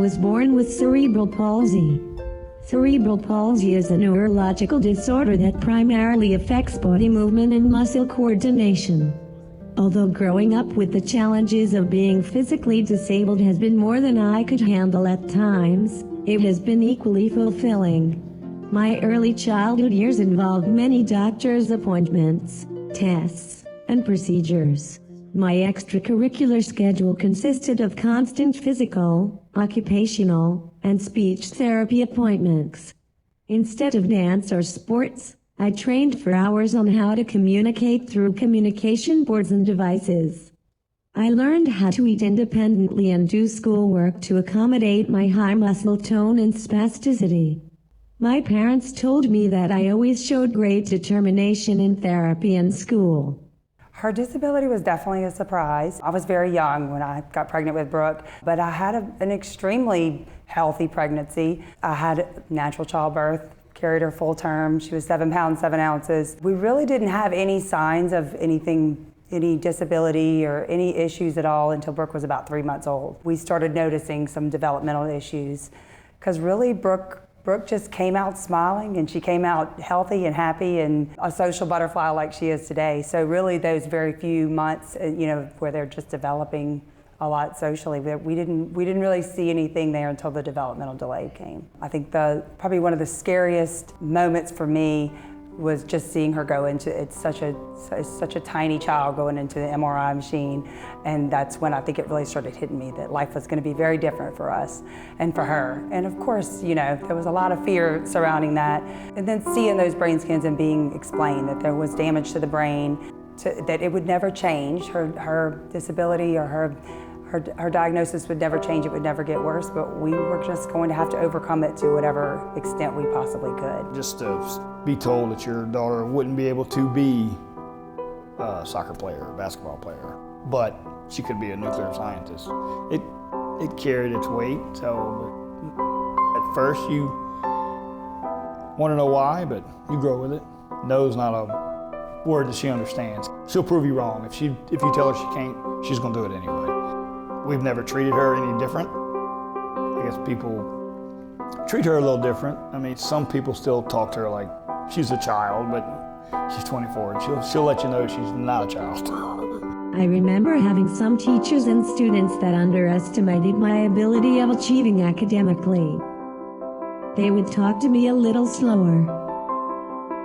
was born with cerebral palsy. Cerebral palsy is a neurological disorder that primarily affects body movement and muscle coordination. Although growing up with the challenges of being physically disabled has been more than I could handle at times, it has been equally fulfilling. My early childhood years involved many doctor's appointments, tests, and procedures. My extracurricular schedule consisted of constant physical, occupational, and speech therapy appointments. Instead of dance or sports, I trained for hours on how to communicate through communication boards and devices. I learned how to eat independently and do schoolwork to accommodate my high muscle tone and spasticity. My parents told me that I always showed great determination in therapy and school. Her disability was definitely a surprise. I was very young when I got pregnant with Brooke, but I had an extremely healthy pregnancy. I had natural childbirth, carried her full term. She was 7 pounds, 7 ounces. We really didn't have any signs of anything, any disability or any issues at all until Brooke was about 3 months old. We started noticing some developmental issues because really Brooke just came out smiling, and she came out healthy and happy and a social butterfly like she is today. So really those very few months, where they're just developing a lot socially, we didn't really see anything there until the developmental delay came. I think probably one of the scariest moments for me was just seeing her go into, it's such a tiny child going into the MRI machine, and that's when I think it really started hitting me that life was going to be very different for us and for her. And of course, there was a lot of fear surrounding that. And then seeing those brain scans and being explained that there was damage to the brain, that it would never change, her disability or her diagnosis would never change, it would never get worse, but we were just going to have to overcome it to whatever extent we possibly could. Just to be told that your daughter wouldn't be able to be a soccer player, a basketball player, but she could be a nuclear scientist. It carried its weight, so at first you want to know why, but you grow with it. No's not a word that she understands. She'll prove you wrong. If you tell her she can't, she's going to do it anyway. We've never treated her any different. I guess people treat her a little different. I mean, some people still talk to her like she's a child, but she's 24 and she'll let you know she's not a child. I remember having some teachers and students that underestimated my ability of achieving academically. They would talk to me a little slower.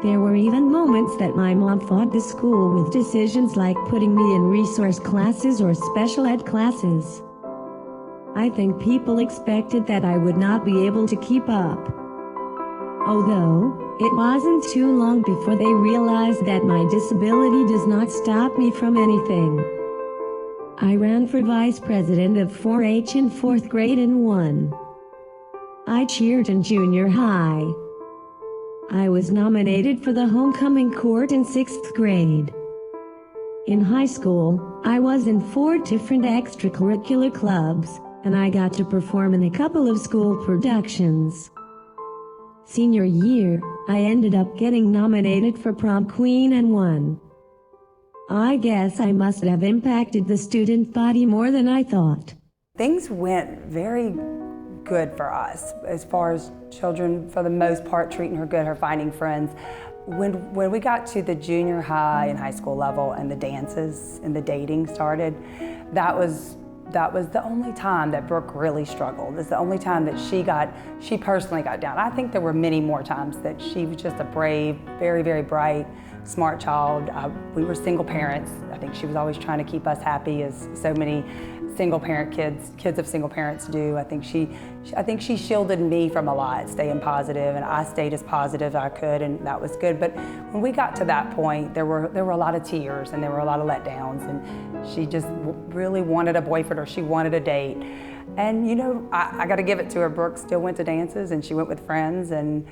There were even moments that my mom fought the school with decisions like putting me in resource classes or special ed classes. I think people expected that I would not be able to keep up. Although, it wasn't too long before they realized that my disability does not stop me from anything. I ran for vice president of 4-H in 4th grade and won. I cheered in junior high. I was nominated for the homecoming court in 6th grade. In high school, I was in 4 different extracurricular clubs, and I got to perform in a couple of school productions. Senior year, I ended up getting nominated for prom queen and won. I guess I must have impacted the student body more than I thought. Things went very good for us as far as children, for the most part, treating her good, her finding friends. When we got to the junior high and high school level and the dances and the dating started, that was the only time that Brooke really struggled. It's the only time that she personally got down. I think there were many more times that she was just a brave, very, very bright, smart child. We were single parents. I think she was always trying to keep us happy, as so many single parent kids of single parents do. I think she shielded me from a lot, staying positive, and I stayed as positive as I could, and that was good. But when we got to that point, there were a lot of tears and there were a lot of letdowns, and she just really wanted a boyfriend or she wanted a date. And I got to give it to her. Brooke still went to dances and she went with friends, and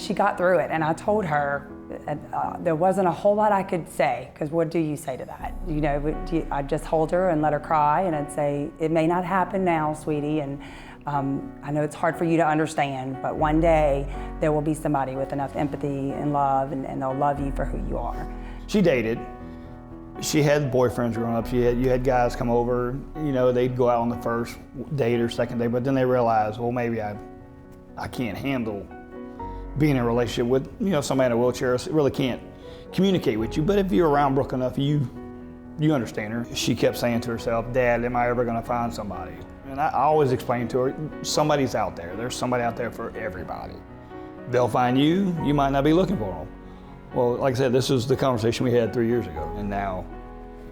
she got through it. And I told her there wasn't a whole lot I could say, because what do you say to that? I'd just hold her and let her cry, and I'd say, it may not happen now, sweetie, and I know it's hard for you to understand, but one day there will be somebody with enough empathy and love, and they'll love you for who you are. She dated, She had boyfriends growing up. You had guys come over, you know, they'd go out on the first date or second date, but then they realized, well, maybe I can't handle being in a relationship with, you know, somebody in a wheelchair. Really can't communicate with you. But if you're around Brooke enough, you understand her. She kept saying to herself, Dad, am I ever gonna find somebody? And I always explained to her, somebody's out there. There's somebody out there for everybody. They'll find you, you might not be looking for them. Well, like I said, this was the conversation we had 3 years ago, and now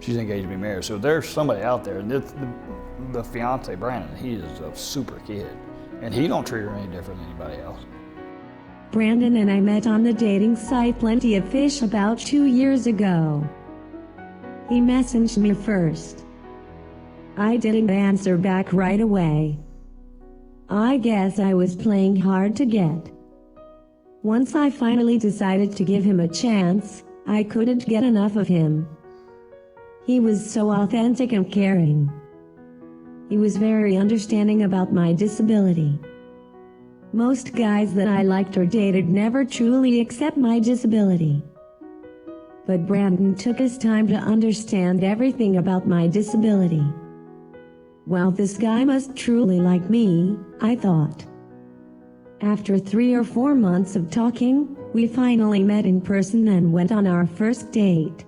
she's engaged to be married. So there's somebody out there. And the fiance, Brandon, he is a super kid, and he don't treat her any different than anybody else. Brandon and I met on the dating site Plenty of Fish about 2 years ago. He messaged me first. I didn't answer back right away. I guess I was playing hard to get. Once I finally decided to give him a chance, I couldn't get enough of him. He was so authentic and caring. He was very understanding about my disability. Most guys that I liked or dated never truly accept my disability. But Brandon took his time to understand everything about my disability. Well, this guy must truly like me, I thought. After 3 or 4 months of talking, we finally met in person and went on our first date.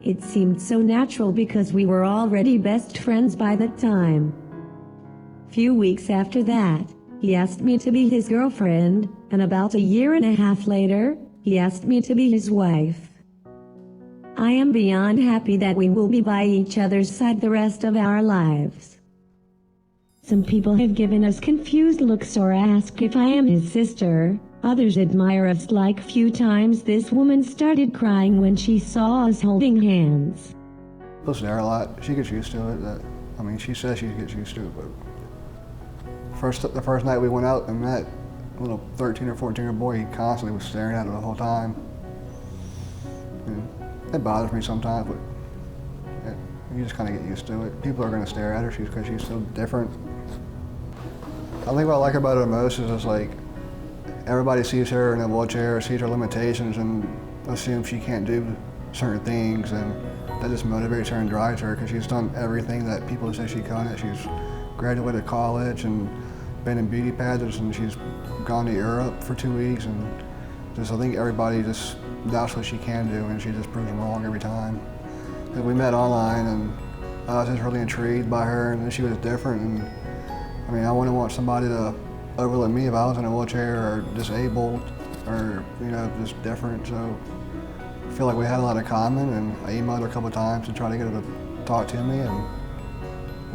It seemed so natural because we were already best friends by that time. Few weeks after that, he asked me to be his girlfriend, and about a year and a half later, he asked me to be his wife. I am beyond happy that we will be by each other's side the rest of our lives. Some people have given us confused looks or ask if I am his sister. Others admire us. Like few times this woman started crying when she saw us holding hands. People stare a lot. She gets used to it. She says she gets used to it, but the first night we went out and met, a little 13 or 14-year-old boy, he constantly was staring at her the whole time. And it bothers me sometimes, but you just kind of get used to it. People are going to stare at her because she's so different. I think what I like about her most is just like, everybody sees her in a wheelchair, sees her limitations, and assumes she can't do certain things, and that just motivates her and drives her because she's done everything that people say she couldn't. She's graduated college and been in beauty pageants, and she's gone to Europe for 2 weeks, and I think everybody just doubts what she can do, and she just proves them wrong every time. And we met online, and I was just really intrigued by her, and she was different. And I wouldn't want somebody to overlook me if I was in a wheelchair or disabled or, just different. So I feel like we had a lot in common, and I emailed her a couple of times to try to get her to talk to me, and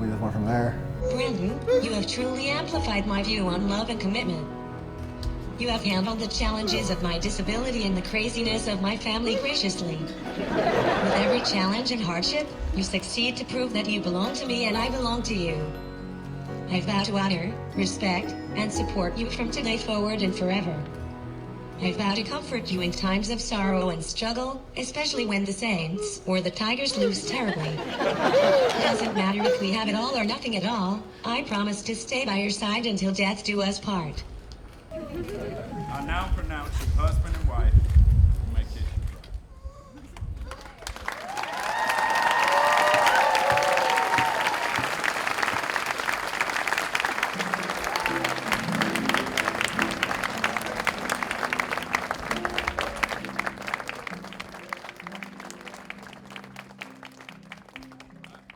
we just went from there. Brandon, you have truly amplified my view on love and commitment. You have handled the challenges of my disability and the craziness of my family graciously. With every challenge and hardship, you succeed to prove that you belong to me and I belong to you. I vow to honor, respect, and support you from today forward and forever. I vow to comfort you in times of sorrow and struggle, especially when the Saints or the Tigers lose terribly. It doesn't matter if we have it all or nothing at all. I promise to stay by your side until death do us part. I now pronounce you husband and wife. Make it.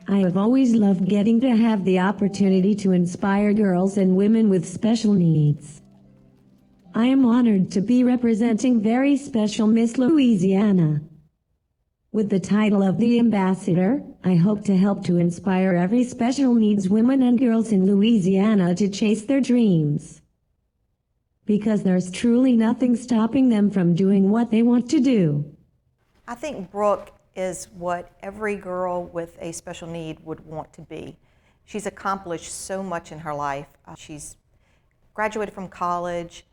I have always loved getting to have the opportunity to inspire girls and women with special needs. I am honored to be representing very special Miss Louisiana. With the title of the ambassador, I hope to help to inspire every special needs women and girls in Louisiana to chase their dreams. Because there's truly nothing stopping them from doing what they want to do. I think Brooke is what every girl with a special need would want to be. She's accomplished so much in her life. She's graduated from college.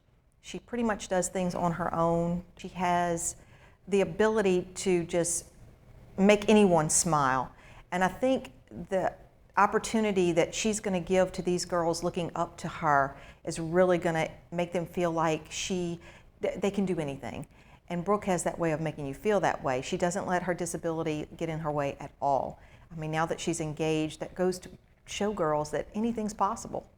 She pretty much does things on her own. She has the ability to just make anyone smile. And I think the opportunity that she's going to give to these girls looking up to her is really going to make them feel like they can do anything. And Brooke has that way of making you feel that way. She doesn't let her disability get in her way at all. I mean, now that she's engaged, that goes to show girls that anything's possible.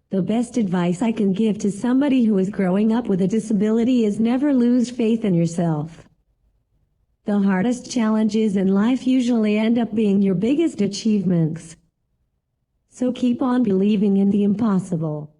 The best advice I can give to somebody who is growing up with a disability is never lose faith in yourself. The hardest challenges in life usually end up being your biggest achievements. So keep on believing in the impossible.